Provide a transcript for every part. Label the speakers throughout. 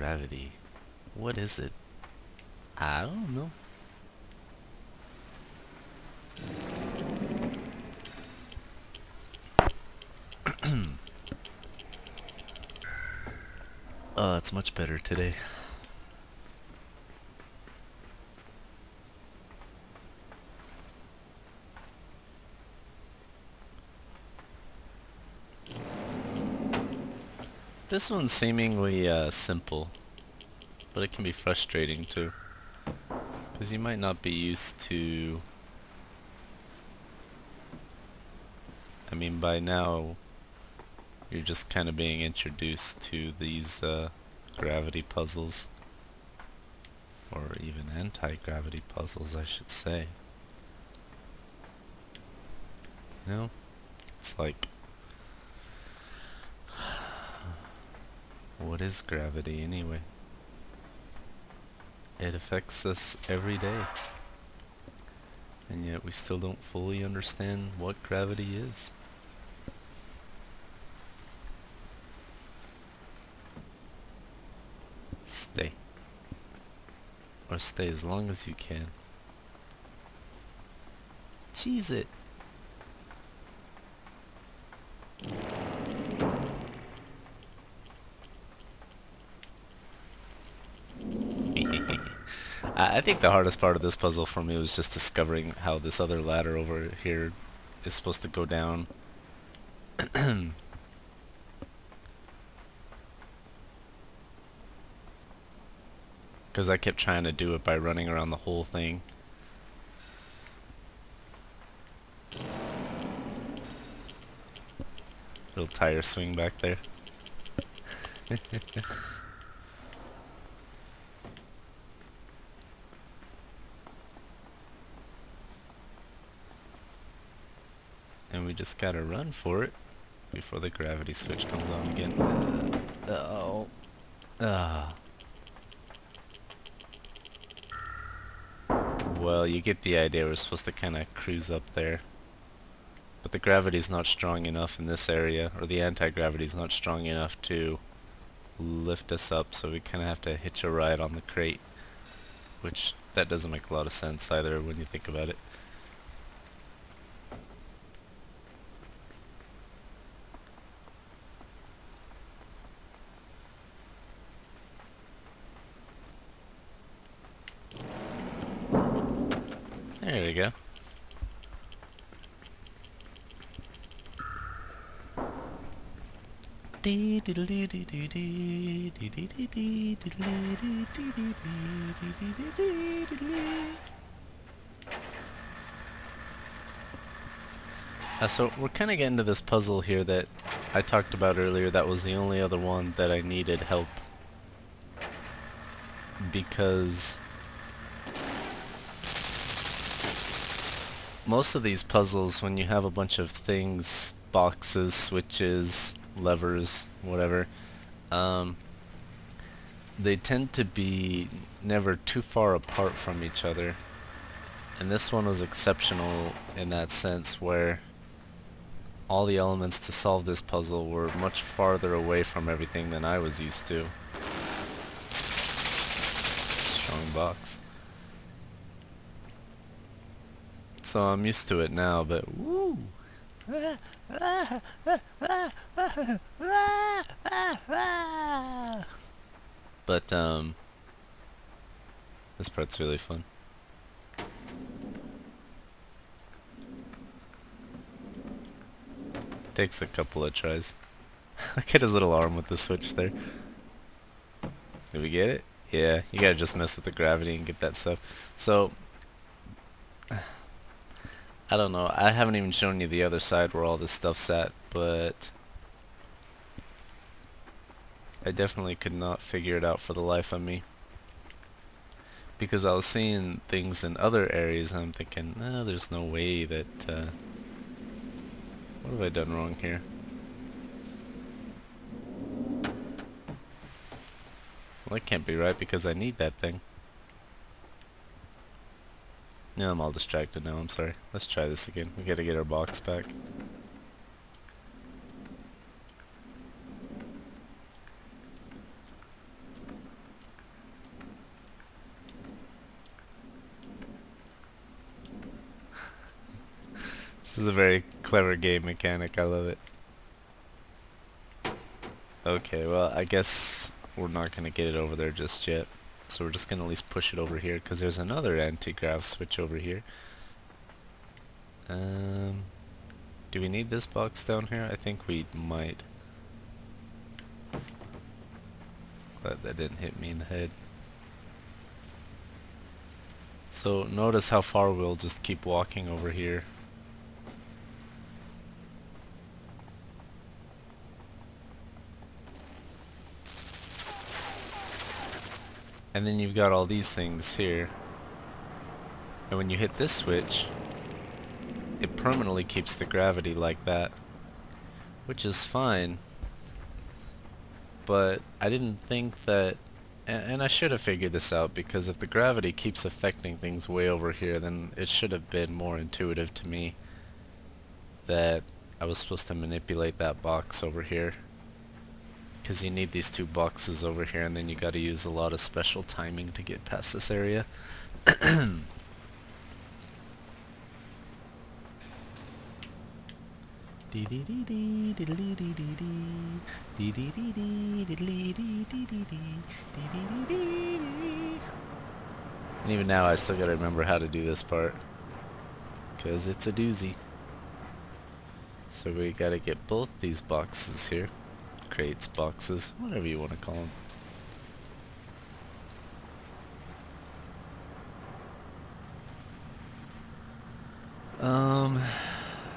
Speaker 1: gravity? What is it? I don't know. Oh, it's much better today. This one's seemingly simple, but it can be frustrating too, because you might not be used to... I mean, by now you're just kind of being introduced to these gravity puzzles, or even anti-gravity puzzles, I should say. You know, it's like, what is gravity anyway? It affects us every day, and yet we still don't fully understand what gravity is. Stay. Or stay as long as you can. Cheese it! I think the hardest part of this puzzle for me was just discovering how this other ladder over here is supposed to go down. Because I kept trying to do it by running around the whole thing. Little tire swing back there. And we just gotta run for it before the gravity switch comes on again. Oh. Ah. Well, you get the idea. We're supposed to kind of cruise up there. But the gravity's not strong enough in this area, or the anti-gravity's not strong enough to lift us up, so we kind of have to hitch a ride on the crate. Which, that doesn't make a lot of sense either when you think about it. There we go. So we're kind of getting to this puzzle here that I talked about earlier. That was the only other one that I needed help, because most of these puzzles, when you have a bunch of things, boxes, switches, levers, whatever, they tend to be never too far apart from each other. And this one was exceptional in that sense, where all the elements to solve this puzzle were much farther away from everything than I was used to. Strong box. So I'm used to it now, but woo! But this part's really fun. Takes a couple of tries. Look at his little arm with the switch there. Did we get it? Yeah, you gotta just mess with the gravity and get that stuff. So, I don't know, I haven't even shown you the other side where all this stuff's at, but I definitely could not figure it out for the life of me. Because I was seeing things in other areas and I'm thinking, no, there's no way that, what have I done wrong here? Well, that can't be right because I need that thing. No, I'm all distracted now, I'm sorry. Let's try this again. We gotta get our box back. This is a very clever game mechanic, I love it. Okay, well, I guess we're not going to get it over there just yet. So we're just going to at least push it over here, because there's another anti-grav switch over here. Do we need this box down here? I think we might. Glad that didn't hit me in the head. So notice how far we'll just keep walking over here. And then you've got all these things here. And when you hit this switch, it permanently keeps the gravity like that, which is fine. But I didn't think that, and I should have figured this out, because if the gravity keeps affecting things way over here, then it should have been more intuitive to me that I was supposed to manipulate that box over here. Because you need these two boxes over here, and then you gotta use a lot of special timing to get past this area. And even now I still gotta remember how to do this part, because it's a doozy. So we gotta get both these boxes here. Crates, boxes, whatever you want to call them.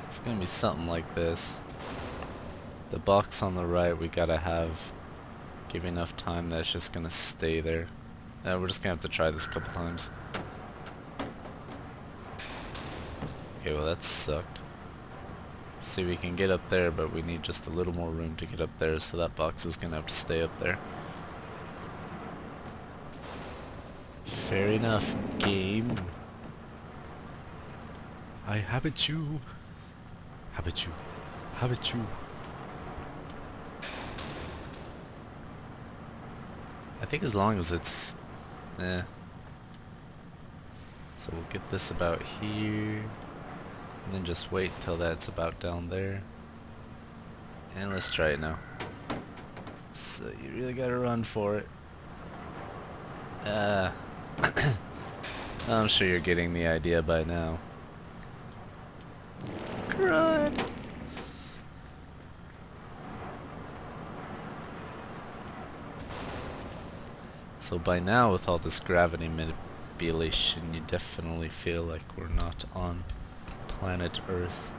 Speaker 1: It's gonna be something like this. The box on the right we gotta give enough time that it's just gonna stay there. We're just gonna have to try this a couple times. Okay, well that sucked. See, we can get up there, but we need just a little more room to get up there, so that box is gonna have to stay up there. Fair enough, game. I habit you. Habit you. Habit you. I think as long as it's... So we'll get this about here. And then just wait till that's about down there. And let's try it now. So you really gotta run for it. I'm sure you're getting the idea by now. Crud! So by now, with all this gravity manipulation, you definitely feel like we're not on planet Earth.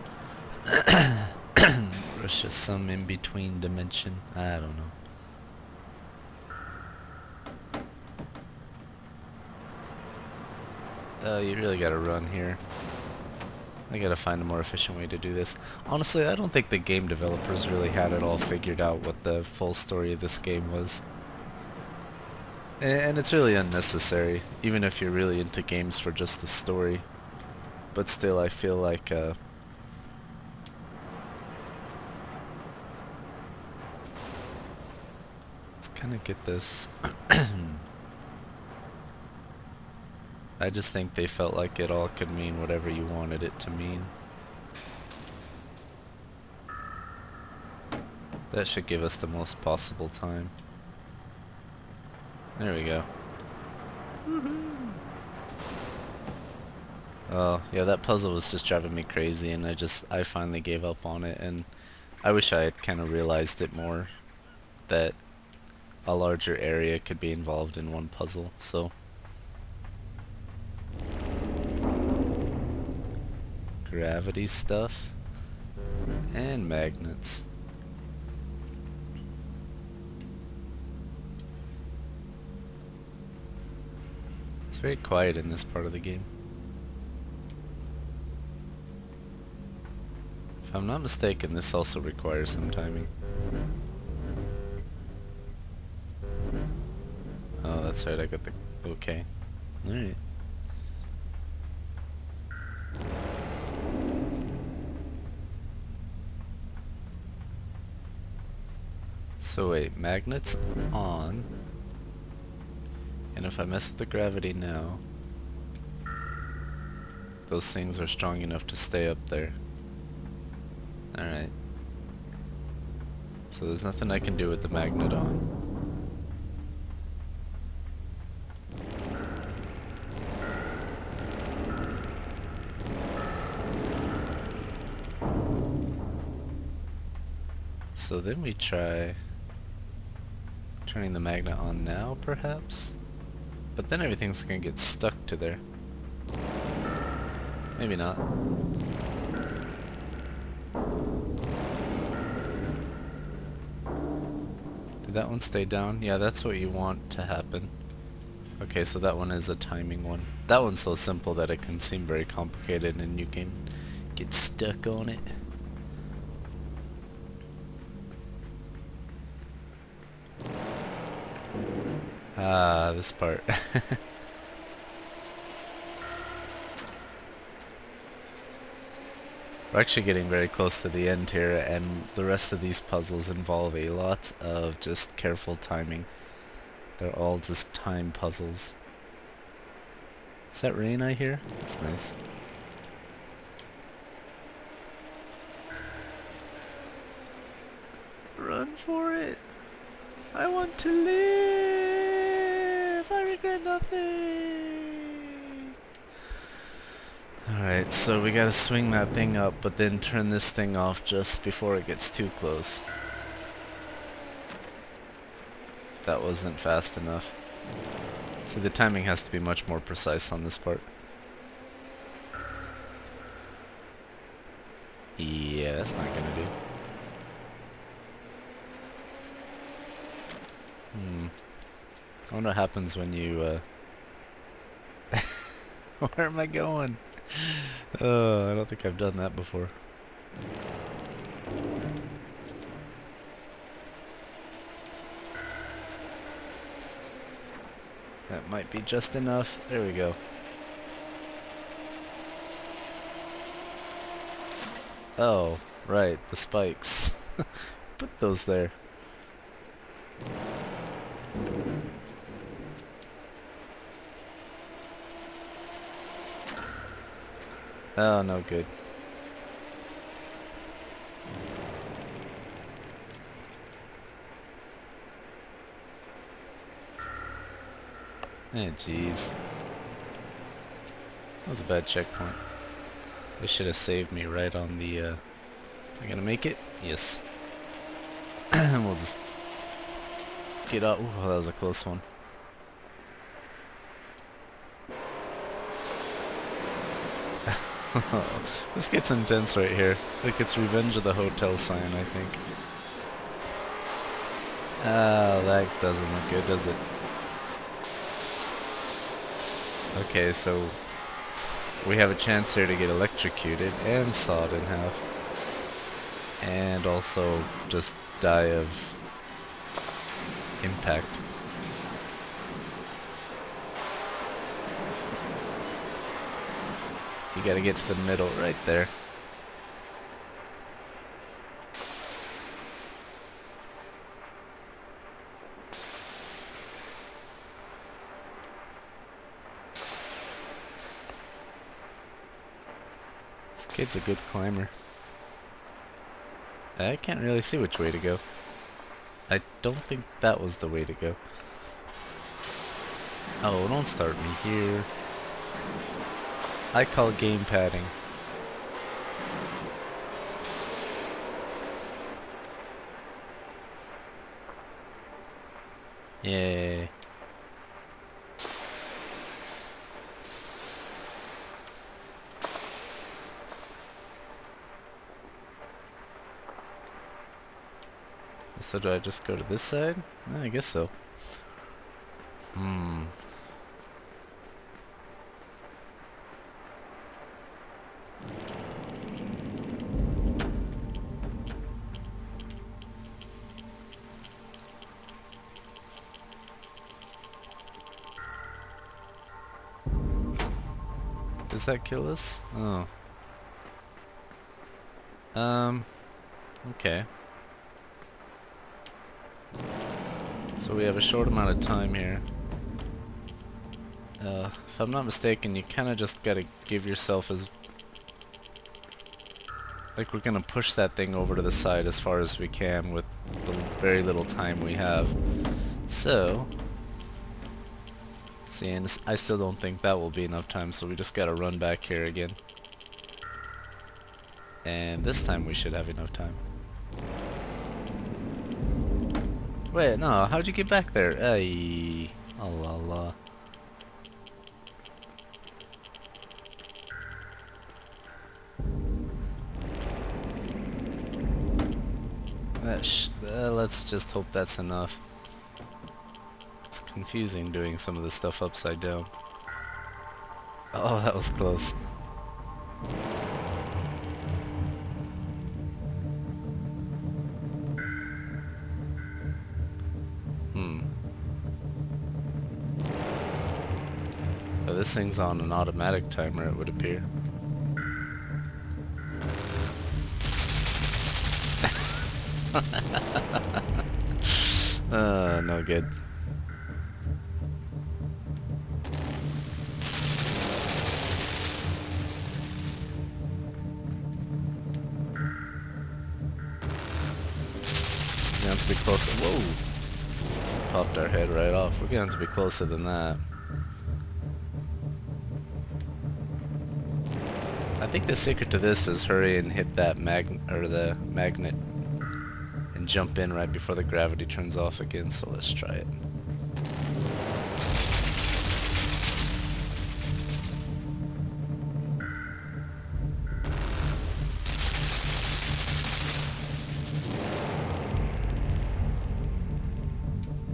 Speaker 1: It's just some in-between dimension. I don't know. You really gotta run here. I gotta find a more efficient way to do this. Honestly, I don't think the game developers really had it all figured out what the full story of this game was. And it's really unnecessary, even if you're really into games for just the story. But still, I feel like let's kind of get this. I just think they felt like it all could mean whatever you wanted it to mean. That should give us the most possible time. There we go. Woohoo! Oh, yeah, that puzzle was just driving me crazy, and I finally gave up on it, and I wish I had kind of realized it more, that a larger area could be involved in one puzzle, so... Gravity stuff, and magnets. It's very quiet in this part of the game. If I'm not mistaken, this also requires some timing. Oh, that's right, I got the... okay. Alright. So wait, magnets on. And if I mess with the gravity now, those things are strong enough to stay up there. Alright. So there's nothing I can do with the magnet on. So then we try turning the magnet on now, perhaps? But then everything's gonna get stuck to there. Maybe not. Did that one stay down? Yeah, that's what you want to happen. Okay, so that one is a timing one. That one's so simple that it can seem very complicated and you can get stuck on it. Ah, this part. We're actually getting very close to the end here, and the rest of these puzzles involve a lot of just careful timing. They're all just time puzzles. Is that rain I hear? That's nice. Run for it! I want to live! I regret nothing! Alright, so we gotta swing that thing up, but then turn this thing off just before it gets too close. That wasn't fast enough. So the timing has to be much more precise on this part. Yeah, that's not gonna do. I wonder what happens when you, Where am I going? Oh, I don't think I've done that before. That might be just enough. There we go. Oh, right, the spikes. Put those there. Oh, no good. Eh, jeez. That was a bad checkpoint. They should have saved me right on the, Am I gonna make it? Yes. We'll just get up. Ooh, that was a close one. This gets intense right here. Like it's Revenge of the Hotel sign, I think. Oh, that doesn't look good, does it? Okay, so we have a chance here to get electrocuted and sawed in half. And also just die of impact. You gotta get to the middle right there. This kid's a good climber. I can't really see which way to go. I don't think that was the way to go. Oh, don't start me here. I call game padding. Yay. So do I just go to this side? I guess so. Does that kill us? Oh. Okay. So we have a short amount of time here. If I'm not mistaken, you kinda just gotta give yourself as... Like we're gonna push that thing over to the side as far as we can with the very little time we have. So, see, and I still don't think that will be enough time, so we just gotta run back here again. And this time we should have enough time. Wait, no, how'd you get back there? Ay, Allah. Let's just hope that's enough. It's confusing doing some of this stuff upside down. Oh, that was close. Oh, this thing's on an automatic timer, it would appear. No good. We're gonna have to be closer. Whoa! Popped our head right off. We're gonna have to be closer than that. I think the secret to this is hurry and hit that the magnet and jump in right before the gravity turns off again, so let's try it.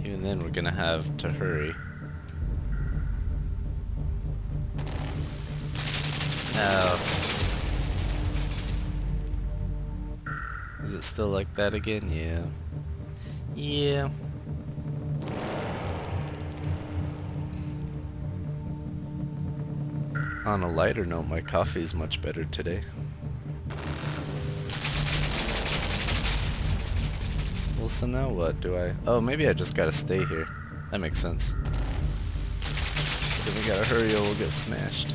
Speaker 1: Even then we're gonna have to hurry. No. Is it still like that again? Yeah. Yeah. On a lighter note, my coffee's much better today. Well, so now what do I... Oh, maybe I just gotta stay here. That makes sense. Then we gotta hurry or we'll get smashed.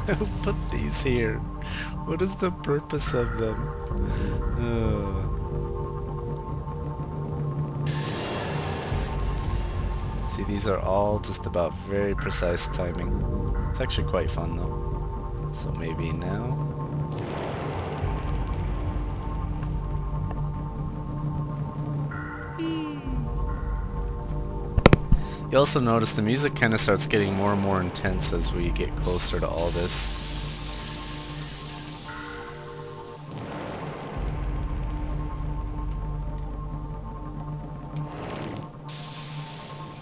Speaker 1: Who put these here? What is the purpose of them? See, these are all just about very precise timing. It's actually quite fun though. So maybe now? You also notice the music kind of starts getting more and more intense as we get closer to all this.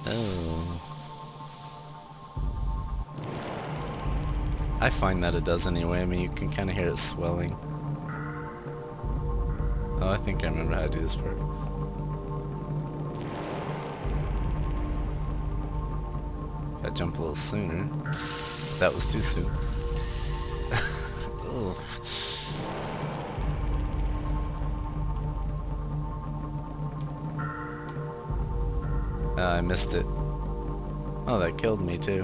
Speaker 1: Oh. I find that it does anyway. I mean, you can kind of hear it swelling. Oh, I think I remember how to do this part. I jump a little sooner. That was too soon. I missed it. Oh, that killed me too.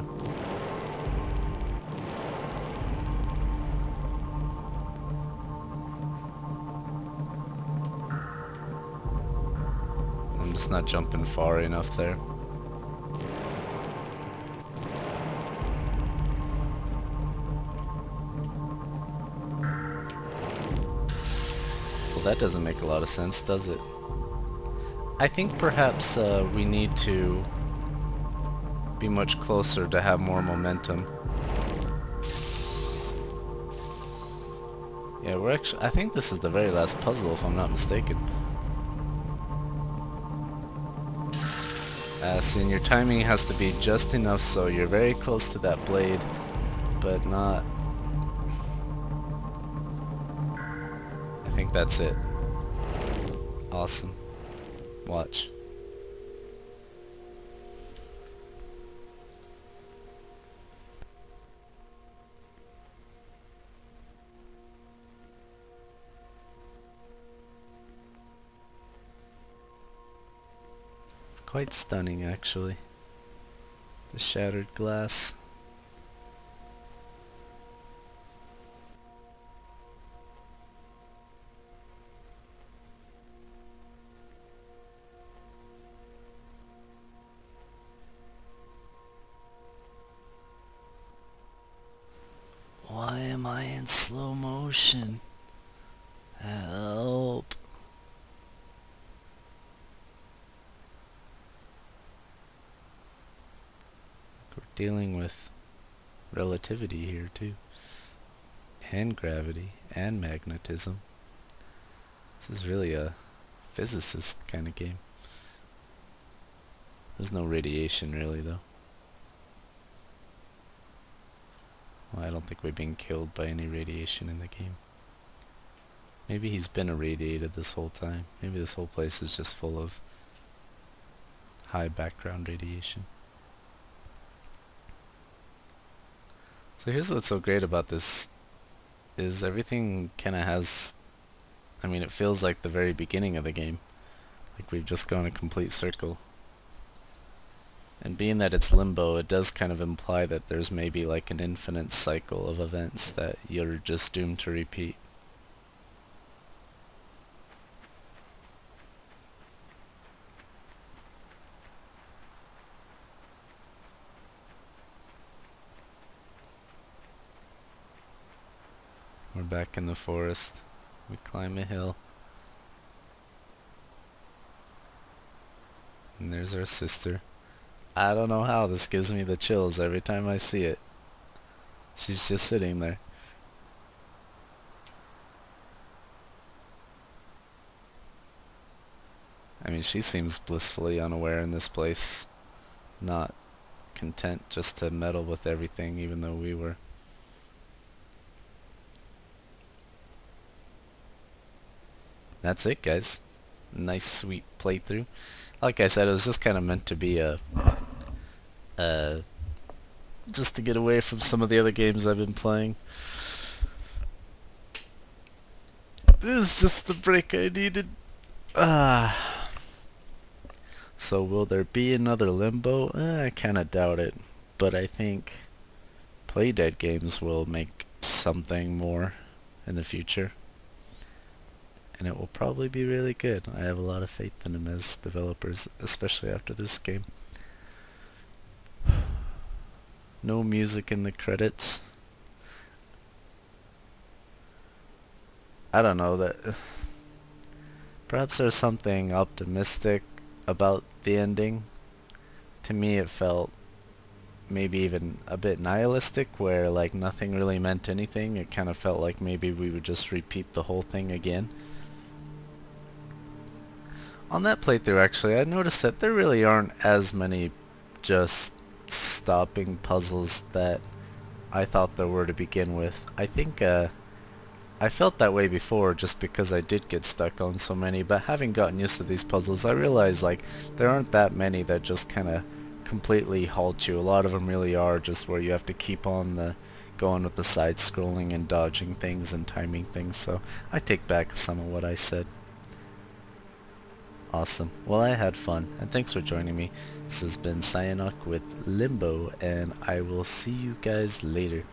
Speaker 1: I'm just not jumping far enough there. Well, that doesn't make a lot of sense, does it? I think perhaps we need to be much closer to have more momentum. Yeah, we're actually... I think this is the very last puzzle, if I'm not mistaken. See, and your timing has to be just enough so you're very close to that blade, but not... I think that's it. Awesome. Watch. Quite stunning, actually. The shattered glass. Why am I in slow motion? Help. We're dealing with relativity here too. And gravity and magnetism. This is really a physicist kind of game. There's no radiation really though. Well, I don't think we're being killed by any radiation in the game. Maybe he's been irradiated this whole time. Maybe this whole place is just full of high background radiation. So here's what's so great about this, is everything kinda has, I mean, it feels like the very beginning of the game. Like we've just gone a complete circle. And being that it's Limbo, it does kind of imply that there's maybe like an infinite cycle of events that you're just doomed to repeat. We're back in the forest. We climb a hill. And there's our sister. I don't know how this gives me the chills every time I see it. She's just sitting there. I mean, she seems blissfully unaware in this place. Not content just to meddle with everything, even though we were. That's it, guys. Nice, sweet playthrough. Like I said, it was just kind of meant to be a just to get away from some of the other games I've been playing. This is just the break I needed. So will there be another Limbo? I kinda doubt it. But I think Playdead Games will make something more in the future. And it will probably be really good. I have a lot of faith in them as developers, especially after this game. No music in the credits. I don't know, that perhaps there's something optimistic about the ending. To me it felt maybe even a bit nihilistic, where like nothing really meant anything. It kind of felt like maybe we would just repeat the whole thing again. On that playthrough actually, I noticed that there really aren't as many just stopping puzzles that I thought there were to begin with. I think I felt that way before just because I did get stuck on so many, but having gotten used to these puzzles, I realized like there aren't that many that just kind of completely halt you. A lot of them really are just where you have to keep on going with the side scrolling and dodging things and timing things, so I take back some of what I said. Awesome. Well, I had fun, and thanks for joining me. This has been Cyanok with Limbo, and I will see you guys later.